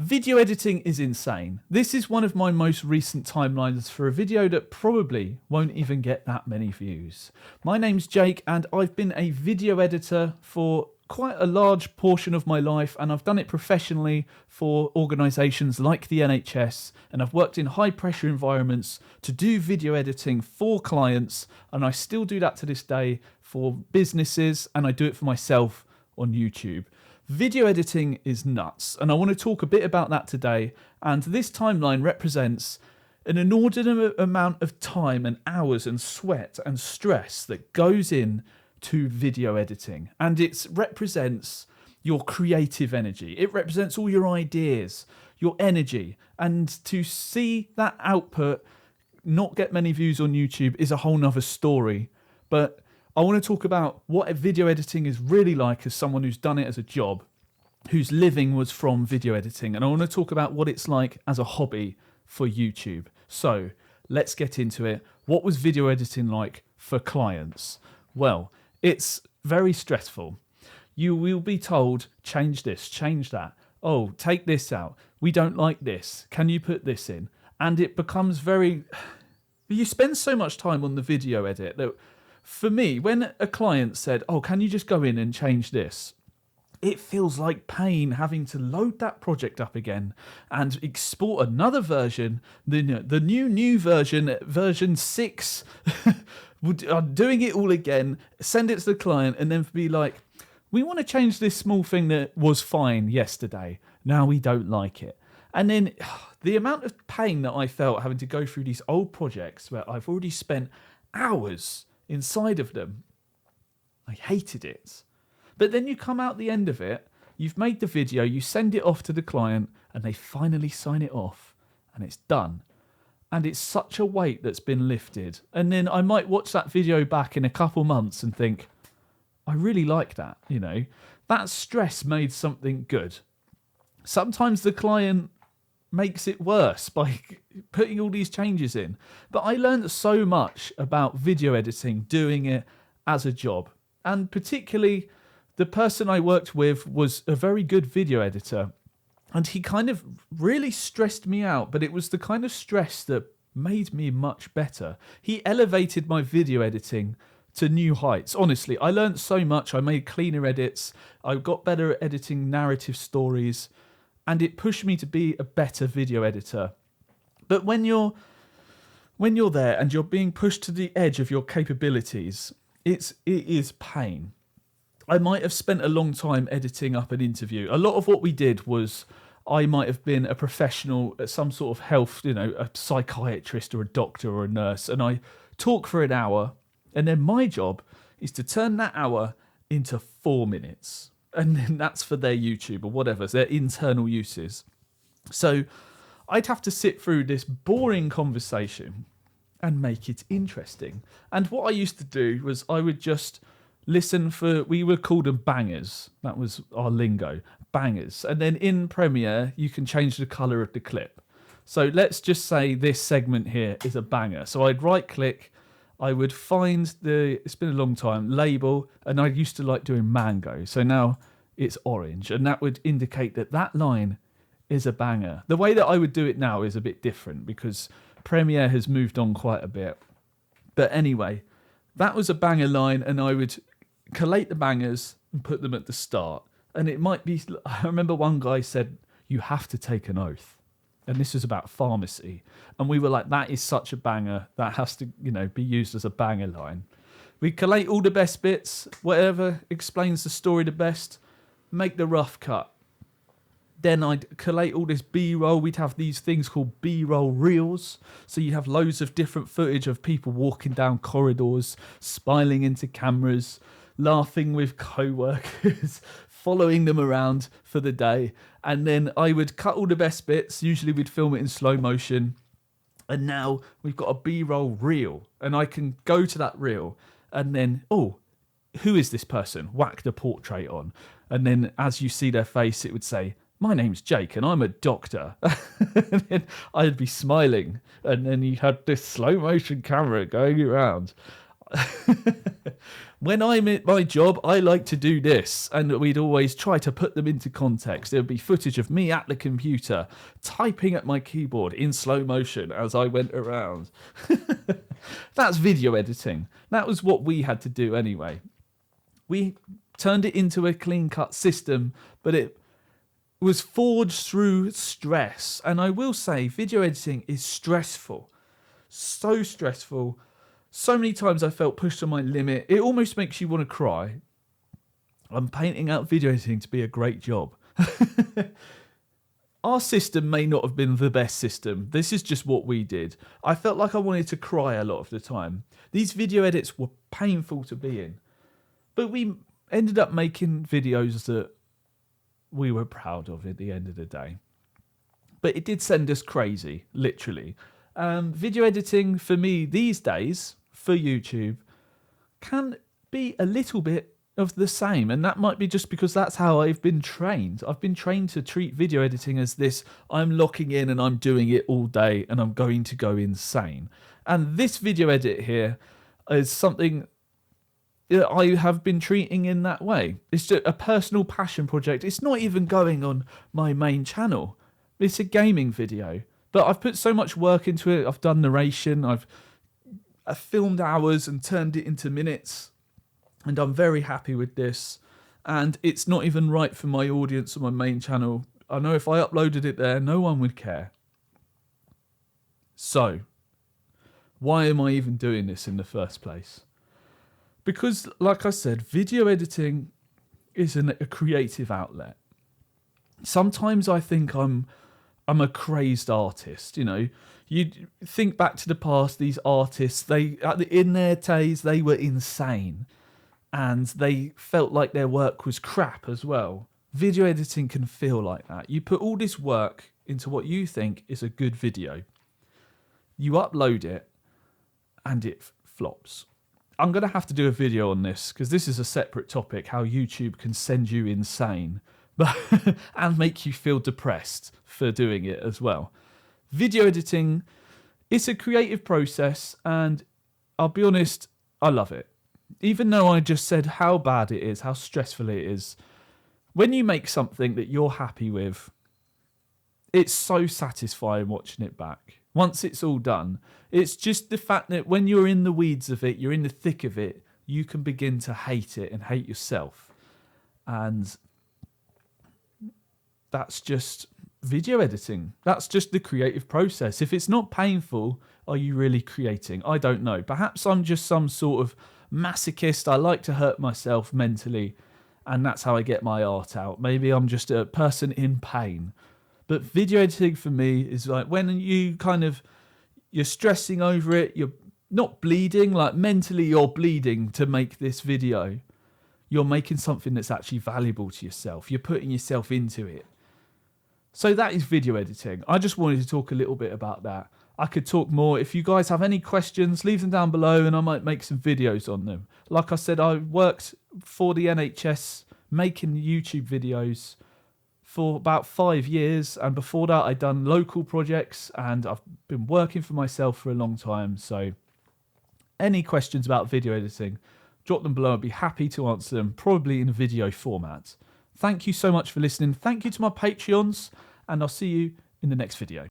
Video editing is insane. This is one of my most recent timelines for a video that probably won't even get that many views. My name's Jake and I've been a video editor for quite a large portion of my life, and I've done it professionally for organisations like the NHS, and I've worked in high pressure environments to do video editing for clients, and I still do that to this day for businesses, and I do it for myself on YouTube. Video editing is nuts, and I want to talk a bit about that today. And this timeline represents an inordinate amount of time and hours and sweat and stress that goes in to video editing. And it represents your creative energy. It represents all your ideas, your energy. And to see that output not get many views on YouTube is a whole nother story. But I want to talk about what video editing is really like as someone who's done it as a job, whose living was from video editing. And I want to talk about what it's like as a hobby for YouTube. So let's get into it. What was video editing like for clients? Well, it's very stressful. You will be told, change this, change that. Oh, take this out. We don't like this. Can you put this in? And it becomes very... You spend so much time on the video edit that for me, when a client said, oh, can you just go in and change this? It feels like pain having to load that project up again and export another version, the new version, version 6, doing it all again, send it to the client, and then be like, we want to change this small thing that was fine yesterday. Now we don't like it. And then the amount of pain that I felt having to go through these old projects where I've already spent hours inside of them, I hated it. But then you come out the end of it, you've made the video, you send it off to the client, and they finally sign it off, and it's done. And it's such a weight that's been lifted. And then I might watch that video back in a couple months and think, I really like that, you know. That stress made something good. Sometimes the client makes it worse by putting all these changes in. But I learned so much about video editing, doing it as a job. And particularly, the person I worked with was a very good video editor. And he kind of really stressed me out, but it was the kind of stress that made me much better. He elevated my video editing to new heights. Honestly, I learned so much. I made cleaner edits. I got better at editing narrative stories. And it pushed me to be a better video editor. But when you're there and you're being pushed to the edge of your capabilities, it is pain. I might have spent a long time editing up an interview. A lot of what we did was I might have been a professional at some sort of health, a psychiatrist or a doctor or a nurse, and I talk for an hour, and then my job is to turn that hour into 4 minutes. And then that's for their YouTube or whatever, their internal uses. So I'd have to sit through this boring conversation and make it interesting. And what I used to do was I would just listen for, we would call them bangers. That was our lingo, bangers. And then in Premiere, you can change the colour of the clip. So let's just say this segment here is a banger. So I'd right click, I would find it's been a long time, label, and I used to like doing mango. So now it's orange, and that would indicate that that line is a banger. The way that I would do it now is a bit different because Premiere has moved on quite a bit. But anyway, that was a banger line, and I would collate the bangers and put them at the start. And it might be, I remember one guy said, you have to take an oath. And this was about pharmacy. And we were like, that is such a banger. That has to, be used as a banger line. We collate all the best bits, whatever explains the story the best, make the rough cut. Then I'd collate all this B-roll. We'd have these things called B-roll reels. So you have loads of different footage of people walking down corridors, smiling into cameras, laughing with co-workers, following them around for the day. And then I would cut all the best bits. Usually we'd film it in slow motion. And now we've got a B-roll reel. And I can go to that reel and then, oh, who is this person? Whack the portrait on. And then as you see their face, it would say, my name's Jake and I'm a doctor. And then I'd be smiling. And then you had this slow motion camera going around. When I'm at my job, I like to do this. And we'd always try to put them into context. There would be footage of me at the computer, typing at my keyboard in slow motion as I went around. That's video editing. That was what we had to do anyway. We turned it into a clean-cut system, but it was forged through stress. And I will say, video editing is stressful. So stressful. So many times I felt pushed to my limit. It almost makes you want to cry. I'm painting out video editing to be a great job. Our system may not have been the best system. This is just what we did. I felt like I wanted to cry a lot of the time. These video edits were painful to be in. But we ended up making videos that we were proud of at the end of the day. But it did send us crazy, literally. Video editing for me these days, for YouTube, can be a little bit of the same, and that might be just because that's how I've been trained. I've been trained to treat video editing as this, I'm locking in and I'm doing it all day and I'm going to go insane. And this video edit here is something that I have been treating in that way. It's just a personal passion project. It's not even going on my main channel. It's a gaming video, but I've put so much work into it. I've done narration, I've filmed hours and turned it into minutes. And I'm very happy with this. And it's not even right for my audience on my main channel. I know if I uploaded it there, no one would care. So, why am I even doing this in the first place? Because, like I said, video editing is a creative outlet. Sometimes I think I'm a crazed artist, you know. You think back to the past, these artists, in their days, they were insane. And they felt like their work was crap as well. Video editing can feel like that. You put all this work into what you think is a good video. You upload it, and it flops. I'm going to have to do a video on this, because this is a separate topic, how YouTube can send you insane but and make you feel depressed for doing it as well. Video editing, it's a creative process, and I'll be honest, I love it. Even though I just said how bad it is, how stressful it is, when you make something that you're happy with, it's so satisfying watching it back. Once it's all done, it's just the fact that when you're in the weeds of it, you're in the thick of it, you can begin to hate it and hate yourself. And that's just video editing. That's just the creative process. If it's not painful, are you really creating? I don't know. Perhaps I'm just some sort of masochist. I like to hurt myself mentally, and that's how I get my art out. Maybe I'm just a person in pain. But video editing for me is like when you're stressing over it, you're not bleeding, like mentally you're bleeding to make this video. You're making something that's actually valuable to yourself. You're putting yourself into it. So that is video editing. I just wanted to talk a little bit about that. I could talk more. If you guys have any questions, leave them down below and I might make some videos on them. Like I said, I worked for the NHS making YouTube videos for about 5 years. And before that, I'd done local projects and I've been working for myself for a long time. So any questions about video editing, drop them below. I'd be happy to answer them, probably in a video format. Thank you so much for listening. Thank you to my Patreons, and I'll see you in the next video.